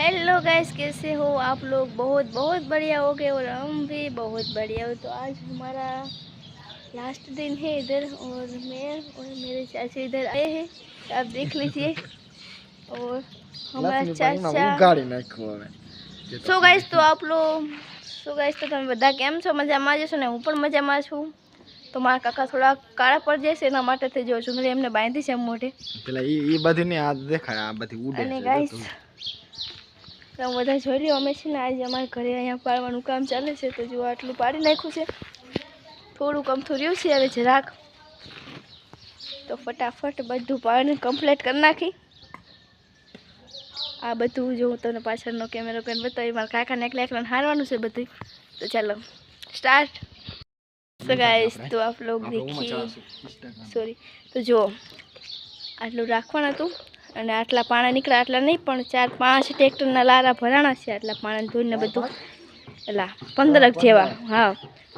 Hello guys, कैसे हो आप लोग? बहुत बहुत बढ़िया हो गए और हम भी बहुत बढ़िया हो। तो आज हमारा लास्ट दिन है इधर और मैं और मेरे चाचा इधर आए हैं, आप देख लीजिए। और हमारा चाचा सो गाइस तो आप लोग तो તમે બધા કેમ છો? મજામાં જશો ને? હું પણ મજામાં છું। તો મારા કાકા થોડા કાળા પડી જશે એના માટે થઈ જો ચુંદડી એમને બાંધી છે મોઢે પેલા ઈ બધી ને આ દેખાય આ બધી ઉડે છે। અને ગાઈસ તો બધા જોઈ લ્યો, અમે છે ને આજે અમારા ઘરે અહીંયા પાડવાનું કામ ચાલે છે। તો જો આટલું પાડી નાખ્યું છે, થોડું કમથું રહ્યું છે હવે જરાક, તો ફટાફટ બધું પાડીને કમ્પ્લીટ કરી નાખી। આ બધું જો હું તમને પાછળનો કેમેરો કરીને બતાવી, મારા કાકાને એકલાને હારવાનું છે બધું। તો ચાલો સ્ટાર્ટ। तो गाइस तो आप लोग देखिए, सॉरी, तो जो આટલું રાખવાનું હતું અને આટલા પાણા નીકળ્યા, આટલા નહીં પણ 4-5 ટ્રેક્ટરના લારા ભરાણા છે। આટલા પાણા ધોઈને બધું એલા 15 જેવા, હા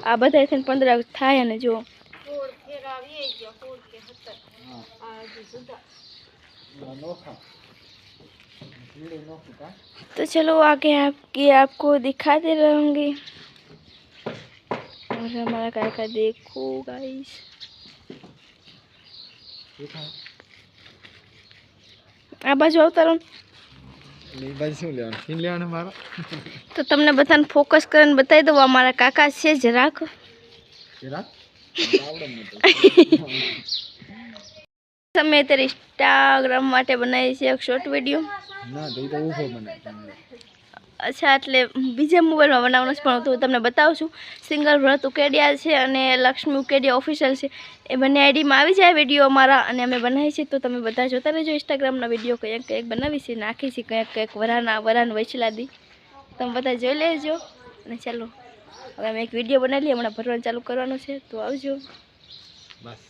આ બધા થઈને 15 થાય। અને જો तो चलो आगे आपको दिखाते रहूँगी। और हमारा काका देखो गाइस, आ बाजू अवतारो तो तमने बधाने फोकस करने बताई दो। हमारा काका से જરાક તમે અત્યારે ઇન્સ્ટાગ્રામ માટે બનાવી છે એક શોર્ટ વિડીયો ના તો ઈ તો ઊભો બનાવે। अच्छा એટલે બીજા મોબાઈલમાં બનાવવાનો છે, પણ હું તમને બતાવું છું। સિંગલ વ્રત ઉકેડિયા છે અને લક્ષ્મી ઉકેડિયા ઓફિશિયલ છે, એ બંને આઈડીમાં આવી જાય વિડીયો અમારા, અને અમે બનાવી છે। તો તમે બધા જોતા રહેજો ઇન્સ્ટાગ્રામના વિડીયો, કંઈક બનાવી છે, નાખી છે કંઈક વરાન વૈચલા દી, તમે બધા જોઈ લેજો। અને ચાલો હવે અમે એક વિડીયો બનાવી લઈએ, હમણાં ભરવાનું ચાલુ કરવાનું છે, તો આવજો બસ।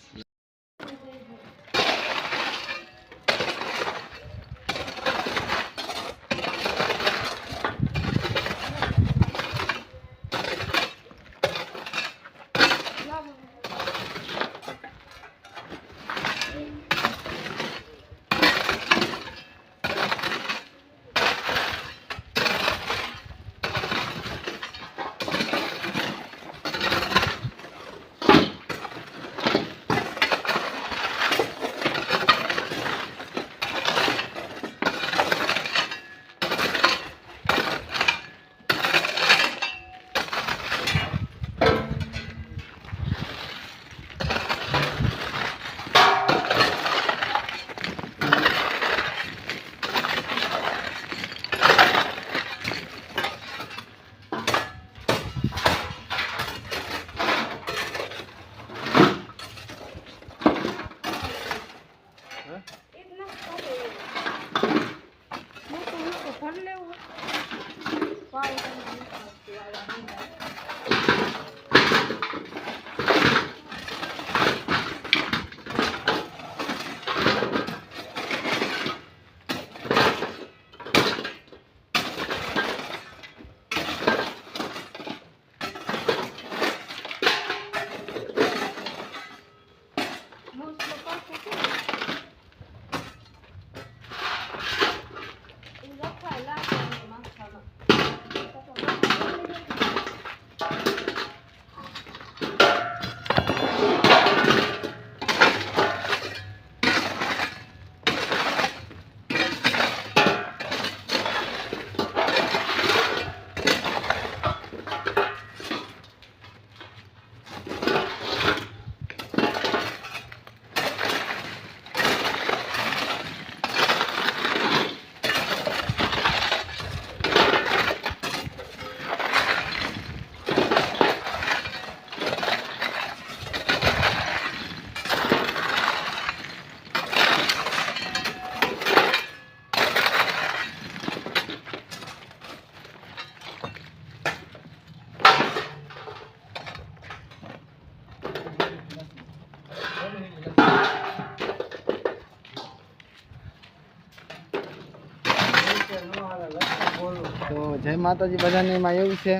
तो जय माताजी बधाने में एवं है,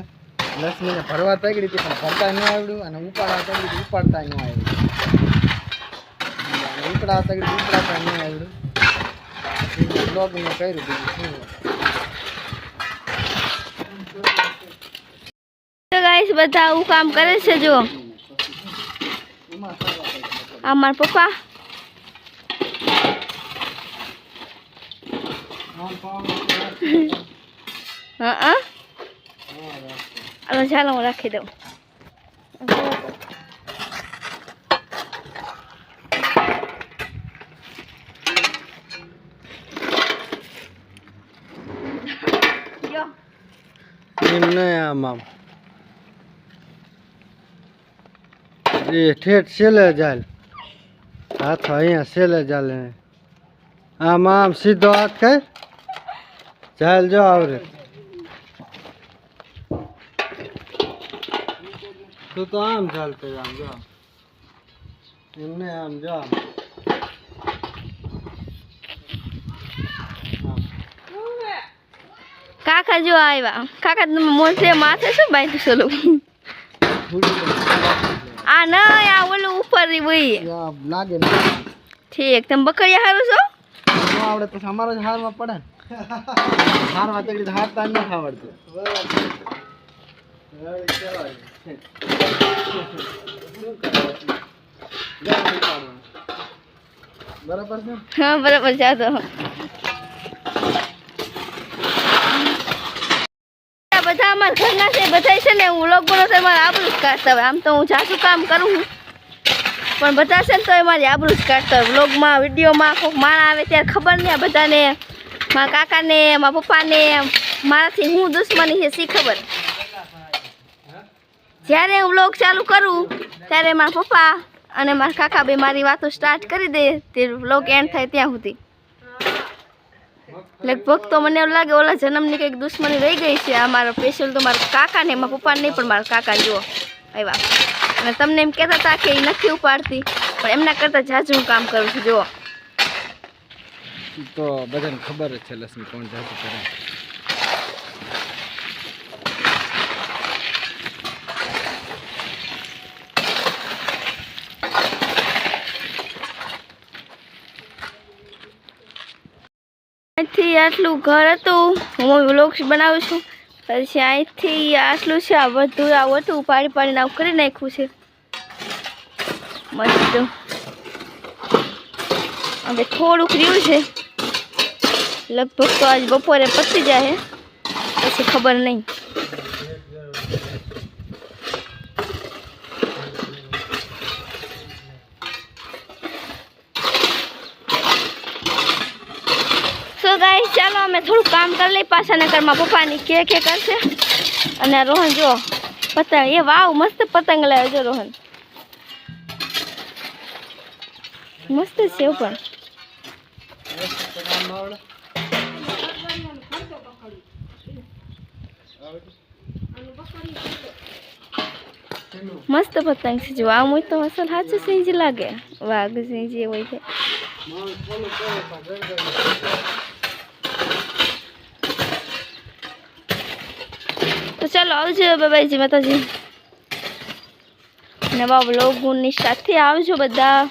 लक्ष्मी ने भरवा तगड़ी थी पण भरता नहीं आवड्યું અને ઉપાડા તગડી ઉપાડતા ન આવ્યું, ઉપડા તગડી ઉપડાતા ન આવડ્યું। બ્લોગ મે કર્યું બીજું ગાઈસ બધા આવું કામ કરે છે જો આ મારા પપ્પા હા ચાલો હું રાખી દઉં ठेठ सेले जाल हाथ अँ सेले जाल आम आम सीधो हाथ कर जाल जो आवरे तो आम चालते आम जो इमने आम जो काका जो आया काका मोटे माथे से बांध चलो आ ना या ओलो ऊपर री वही लागे ठीक तुम बकरिया हारो छो नो आवड़े तो हमारा हार में पड़े हार में तेरी हार तान न आवड़तो बराबर से हां बराबर जा दो બધા અમાર ઘરના છે બધાય છે ને હું લોક બોલો તો મારે આબરૂ જ કાઢતા હોય આમ તો હું જાસુ કામ કરું છું પણ બધા છે ને તો મારી આબરૂ જ કાઢતા હોય વ્લોગમાં વિડીયોમાં કોઈક માણા આવે ત્યારે ખબર નહીં આ બધાને મારા કાકાને મારા પપ્પાને મારાથી હું દુશ્મની છે સી ખબર જ્યારે હું વ્લોગ ચાલુ કરું ત્યારે મારા પપ્પા અને મારા કાકા બે મારી વાતો સ્ટાર્ટ કરી દે તે વ્લોગ એન્ડ થાય ત્યાં સુધી લગભગ તો મને એવું લાગે ઓલા જન્મની કંઈક દુશ્મની રહી ગઈ છે આ મારા સ્પેશિયલ તો મારા કાકા ને મારા પપ્પા નહીં પણ મારા કાકા જુઓ આવ્યા અને તમને એમ કહેતા હતા કે એ નથી ઉપાડતી પણ એમના કરતાં જાજુ હું કામ કરું છું જુઓ તો બધાને ખબર જ છે લક્ષ્મી કોણ જાજુ કરે અહીંથી આટલું ઘર હતું હું વ્લોગ્સ બનાવું છું પછી અહીંથી આટલું છે આ બધું આ ઓટું પાડી પાડીને આવું કરી નાખ્યું છે મસ્ત હવે થોડુંક રહ્યું છે લગભગ તો આજ બપોરે પતી જાય પછી ખબર નહીં તો ગાઈસ ચાલો અમે થોડું કામ કરી લઈ પાછા નકર માં પપ્પાની કે કરશે અને રોહન જો પતંગ એ વાવ મસ્ત પતંગ લાવ્યો જો રોહન મસ્ત છે પણ મસ્ત પતંગ છે જો આમ હોય તો અસલ સાચું સિંહ જ લાગે વાઘ સિંહ જે હોય છે તો ચાલો આવજો બાબાજી માતાજી નવા વ્લોગની સાથે આવજો બધા